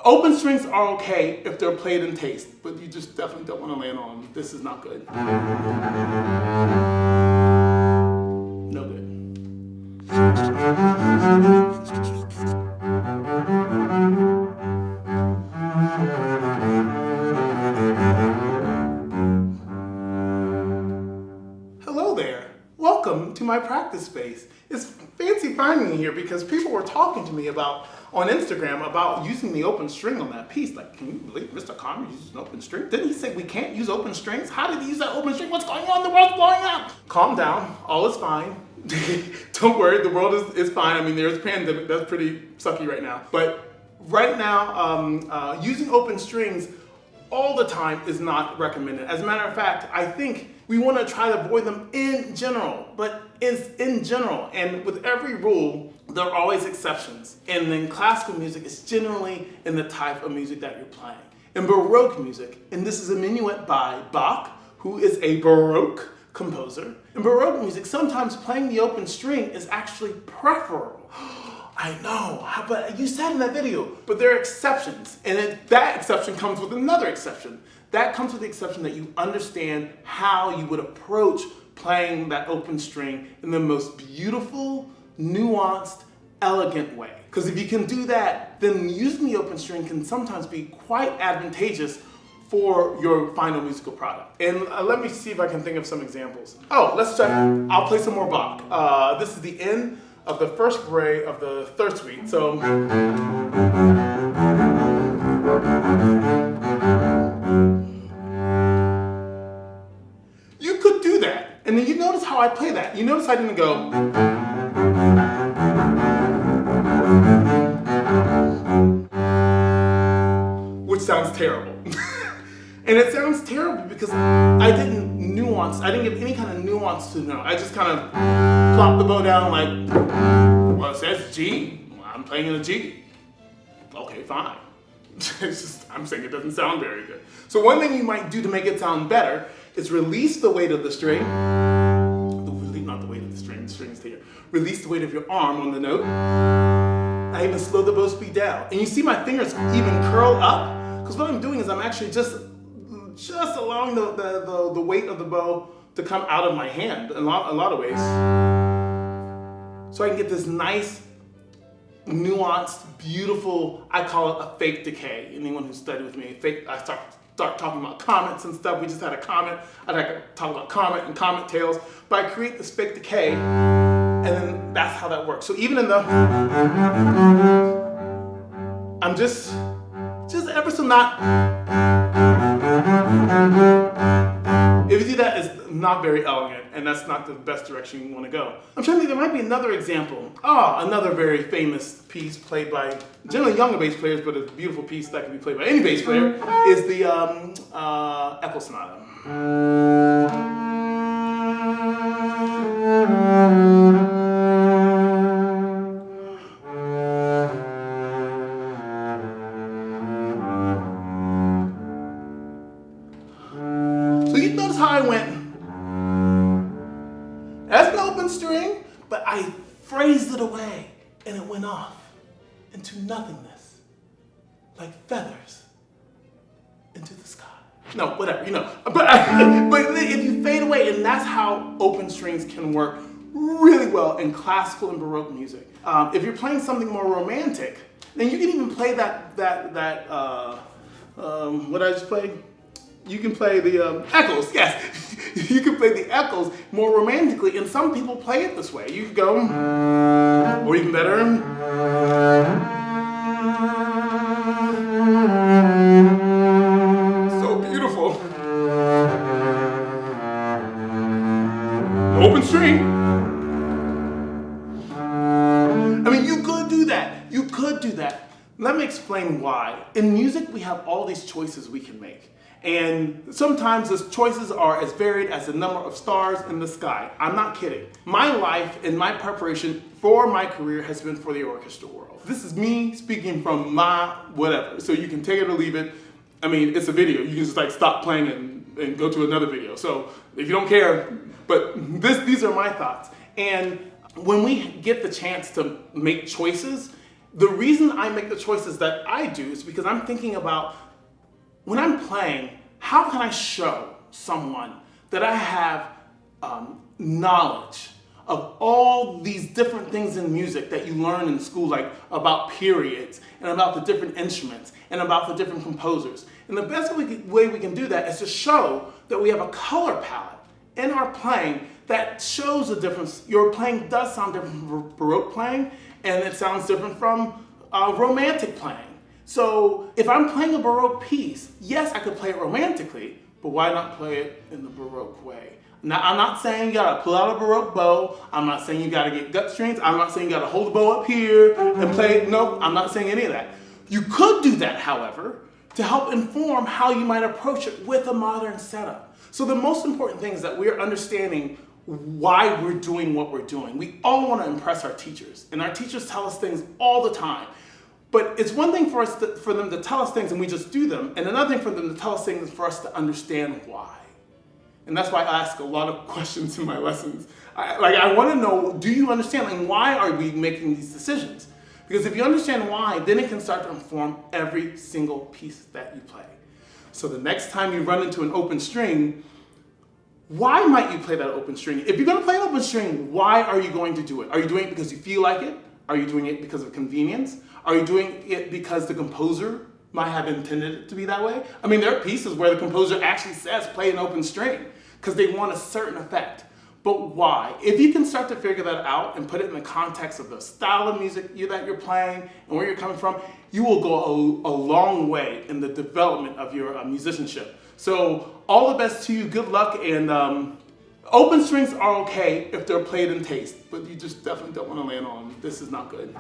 Open strings are okay if they're played in taste, but you just definitely don't want to land on them. This is not good. No good. Hello there. Welcome to my practice space. It's fancy finding me here because people were talking to me on Instagram about using the open string on that piece. Like, can you believe Mr. Conyers uses an open string? Didn't he say we can't use open strings? How did he use that open string? What's going on? The world's blowing up. Calm down. All is fine. Don't worry. The world is fine. I mean, there's a pandemic. That's pretty sucky right now. But right now, using open strings all the time is not recommended. As a matter of fact, I think we want to try to avoid them in general, but it's in general. And with every rule, there are always exceptions. And in classical music, it's generally in the type of music that you're playing. In Baroque music, and this is a minuet by Bach, who is a Baroque composer. In Baroque music, sometimes playing the open string is actually preferable. I know, but you said in that video, but there are exceptions. And that exception comes with another exception. That comes with the exception that you understand how you would approach playing that open string in the most beautiful, nuanced, elegant way. Because if you can do that, then using the open string can sometimes be quite advantageous for your final musical product. And let me see if I can think of some examples. Oh, let's check. I'll play some more Bach. This is the end of the first ray of the third suite. So you could do that. And then you notice how I play that. You notice I didn't go, which sounds terrible. And it sounds terrible because I didn't give any kind of nuance to the note. I just kind of plopped the bow down like, well, it says G. Well, I'm playing in a G. Okay, fine. It's just, I'm saying it doesn't sound very good. So one thing you might do to make it sound better is release the weight of the string. Not the weight of the string's here. Release the weight of your arm on the note. I even slow the bow speed down. And you see my fingers even curl up? Because what I'm doing is I'm actually just allowing the weight of the bow to come out of my hand in a lot of ways. So I can get this nice, nuanced, beautiful, I call it a fake decay. Anyone who's studied with me, I start talking about comets and stuff. We just had a comet. I'd like to talk about comet and comet tails. But I create this fake decay, and then that's how that works. So even in the, I'm just ever so not. If you do that, it's not very elegant, and that's not the best direction you want to go. I'm trying to think, there might be another example. Another very famous piece played by generally younger bass players, but a beautiful piece that can be played by any bass player, is the Echo Sonata. So you notice how I went as an open string, but I phrased it away and it went off into nothingness, like feathers into the sky. No, whatever, you know. But if you fade away, and that's how open strings can work really well in classical and Baroque music. If you're playing something more romantic, then you can even play what I just played? You can play the echoes, yes. You can play the echoes more romantically, and some people play it this way. You could go, or even better, so beautiful. Open string. I mean, you could do that. You could do that. Let me explain why. In music, we have all these choices we can make. And sometimes those choices are as varied as the number of stars in the sky. I'm not kidding. My life and my preparation for my career has been for the orchestra world. This is me speaking from my whatever. So you can take it or leave it. I mean, it's a video. You can just like stop playing and go to another video. So if you don't care, but these are my thoughts. And when we get the chance to make choices, The reason I make the choices that I do is because I'm thinking about, when I'm playing, how can I show someone that I have knowledge of all these different things in music that you learn in school, like about periods and about the different instruments and about the different composers. And the best way we can do that is to show that we have a color palette in our playing that shows a difference. Your playing does sound different from Baroque playing, and it sounds different from Romantic playing. So if I'm playing a Baroque piece, yes, I could play it romantically, but why not play it in the Baroque way? Now, I'm not saying you gotta pull out a Baroque bow. I'm not saying you gotta get gut strings. I'm not saying you gotta hold the bow up here and play it. No, I'm not saying any of that. You could do that, however, to help inform how you might approach it with a modern setup. So the most important thing is that we're understanding why we're doing what we're doing. We all want to impress our teachers, and our teachers tell us things all the time. But it's one thing for them to tell us things and we just do them, and another thing for them to tell us things for us to understand why. And that's why I ask a lot of questions in my lessons. I want to know, do you understand? Like, why are we making these decisions? Because if you understand why, then it can start to inform every single piece that you play. So the next time you run into an open string, why might you play that open string? If you're going to play an open string, why are you going to do it? Are you doing it because you feel like it? Are you doing it because of convenience? Are you doing it because the composer might have intended it to be that way? I mean, there are pieces where the composer actually says play an open string because they want a certain effect. But why? If you can start to figure that out and put it in the context of the style of music that you're playing and where you're coming from, you will go a long way in the development of your musicianship. So all the best to you, good luck, and open strings are okay if they're played in taste, but you just definitely don't want to land on them. This is not good.